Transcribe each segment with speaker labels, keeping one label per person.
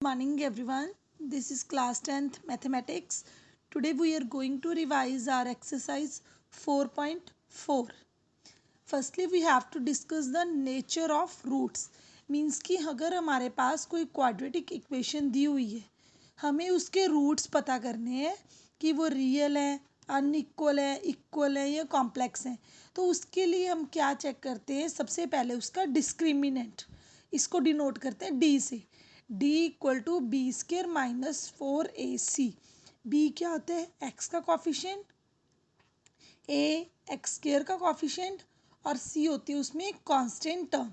Speaker 1: Morning everyone. This is class 10th mathematics. Today we are going to revise our exercise 4.4. Firstly we have to discuss the nature of roots. Means कि अगर हमारे पास कोई quadratic equation दी हुई है, हमें उसके roots पता करने हैं कि वो रियल है, अनइक्वल है, इक्वल है या कॉम्प्लेक्स है। तो उसके लिए हम क्या चेक करते हैं? सबसे पहले उसका डिस्क्रिमिनेंट, इसको डिनोट करते हैं डी से। D equal to B square minus 4ac। B क्या होता है? एक्स का कॉफिशिएंट, ए एक्स स्क्र का कॉफिशिएंट और सी होती है उसमें एक कांस्टेंट टर्म।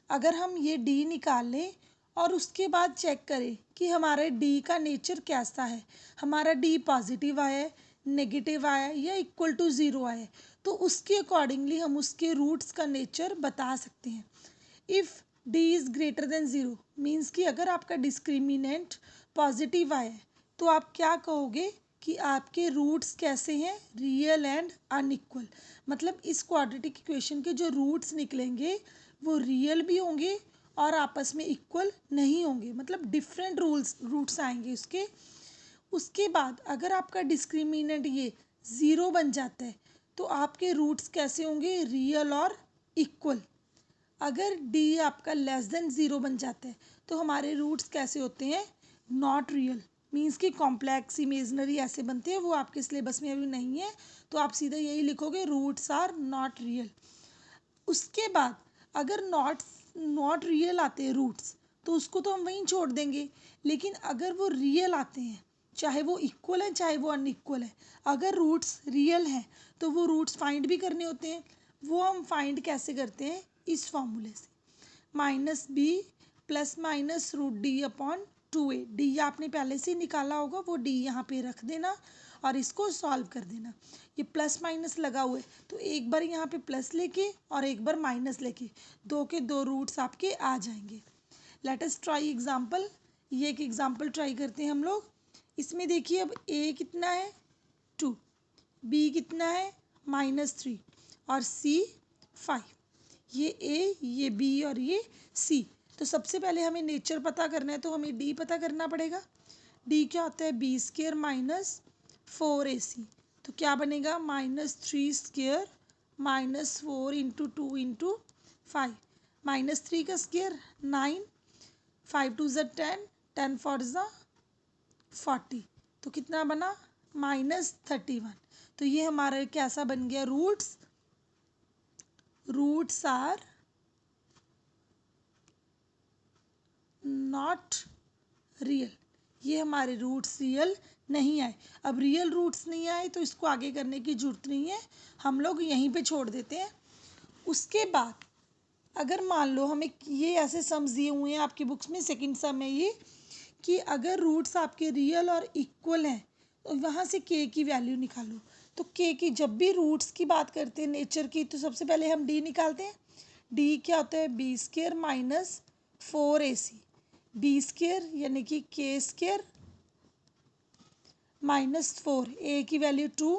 Speaker 1: अगर हम ये डी निकाल लें और उसके बाद चेक करें कि हमारे डी का नेचर कैसा है, हमारा डी पॉजिटिव आया है, नेगेटिव आया है या इक्वल टू ज़ीरो आया है, तो उसके अकॉर्डिंगली हम उसके रूट्स का नेचर बता सकते हैं। If D is greater than zero means कि अगर आपका डिस्क्रिमिनेंट पॉजिटिव आया है तो आप क्या कहोगे कि आपके रूट्स कैसे हैं? Real and unequal. मतलब इस क्वाड्रेटिक इक्वेशन के जो रूट्स निकलेंगे वो रियल भी होंगे और आपस में इक्वल नहीं होंगे, मतलब डिफरेंट रूट्स आएंगे उसके। उसके बाद अगर आपका डिस्क्रिमिनेंट ये ज़ीरो बन जाता है तो आपके रूट्स कैसे होंगे? रियल और इक्वल। अगर डी आपका लेस देन ज़ीरो बन जाता है तो हमारे रूट्स कैसे होते हैं? Not real. मीन्स कि कॉम्प्लेक्स, इमेजनरी ऐसे बनते हैं, वो आपके सिलेबस में अभी नहीं है, तो आप सीधा यही लिखोगे रूट्स आर नॉट रियल। उसके बाद अगर नॉट रियल आते हैं रूट्स तो उसको तो हम वहीं छोड़ देंगे, लेकिन अगर वो रियल आते हैं, चाहे वो इक्वल है चाहे वो अनइक्वल है, अगर रूट्स रियल हैं तो वो रूट्स फाइंड भी करने होते हैं। वो हम फाइंड कैसे करते हैं? इस फॉर्मूले से, minus B plus minus root D upon 2a। D आपने पहले से निकाला होगा, वो डी यहाँ पे रख देना और इसको सॉल्व कर देना। ये प्लस माइनस लगा हुआ है तो एक बार यहाँ पे प्लस लेके और एक बार माइनस लेके दो के दो रूट्स आपके आ जाएंगे। Let us try example. ये एक एग्जाम्पल ट्राई करते हैं हम लोग। इसमें देखिए अब a कितना है? 2, b कितना है? -3 और c 5। ये a, ये b और ये c। तो सबसे पहले हमें नेचर पता करना है तो हमें d पता करना पड़ेगा। d क्या होता है? B square minus 4ac। तो क्या बनेगा? -3 स्क्र माइनस 4 इंटू 2 इंटू 5। -3 का स्क्र 9, 5 2 ज़ा 10, 10 4 ज़ा 40। तो कितना बना? -31। तो ये हमारा कैसा बन गया? Roots are not real. ये हमारे रूट्स रियल नहीं आए। अब रियल रूट्स नहीं आए तो इसको आगे करने की जरूरत नहीं है, हम लोग यहीं पे छोड़ देते हैं। उसके बाद अगर मान लो हमें ये ऐसे सम्स दिए हुए हैं आपकी बुक्स में, सेकंड सम है ये, कि अगर रूट्स आपके रियल और इक्वल हैं तो वहाँ से के की वैल्यू निकालो। तो के की जब भी रूट्स की बात करते हैं नेचर की तो सबसे पहले हम डी निकालते हैं। डी क्या होता है? B square minus 4ac। B square यानी कि के स्क्र -4, ए की वैल्यू 2,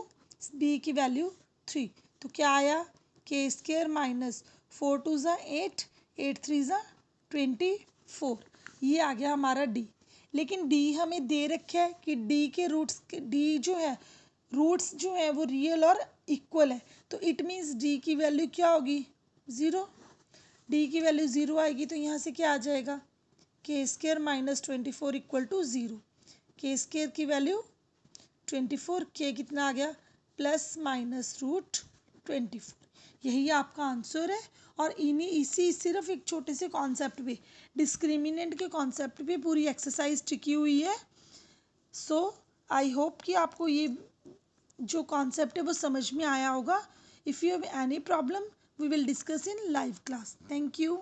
Speaker 1: बी की वैल्यू 3। तो क्या आया? के स्क्र माइनस 4 2 ज़ा 8, 8 3 ज़ा 24। ये आ गया हमारा डी। लेकिन डी हमें दे रखा है कि डी के रूट्स, डी जो है रूट्स जो है वो रियल और इक्वल है, तो इट मीन्स डी की वैल्यू क्या होगी? ज़ीरो। डी की वैल्यू ज़ीरो आएगी तो यहाँ से क्या आ जाएगा? K square minus 24 equal to zero. K square की वैल्यू 24, के कितना आ गया? Plus minus root 24। यही आपका आंसर है। और इसी सिर्फ एक छोटे से कॉन्सेप्ट पे, डिस्क्रिमिनेंट के कॉन्सेप्ट पे पूरी एक्सरसाइज टिकी हुई है। सो आई होप कि आपको ये जो कॉन्सेप्ट है वो समझ में आया होगा। If you have any problem we will discuss in live class. Thank you.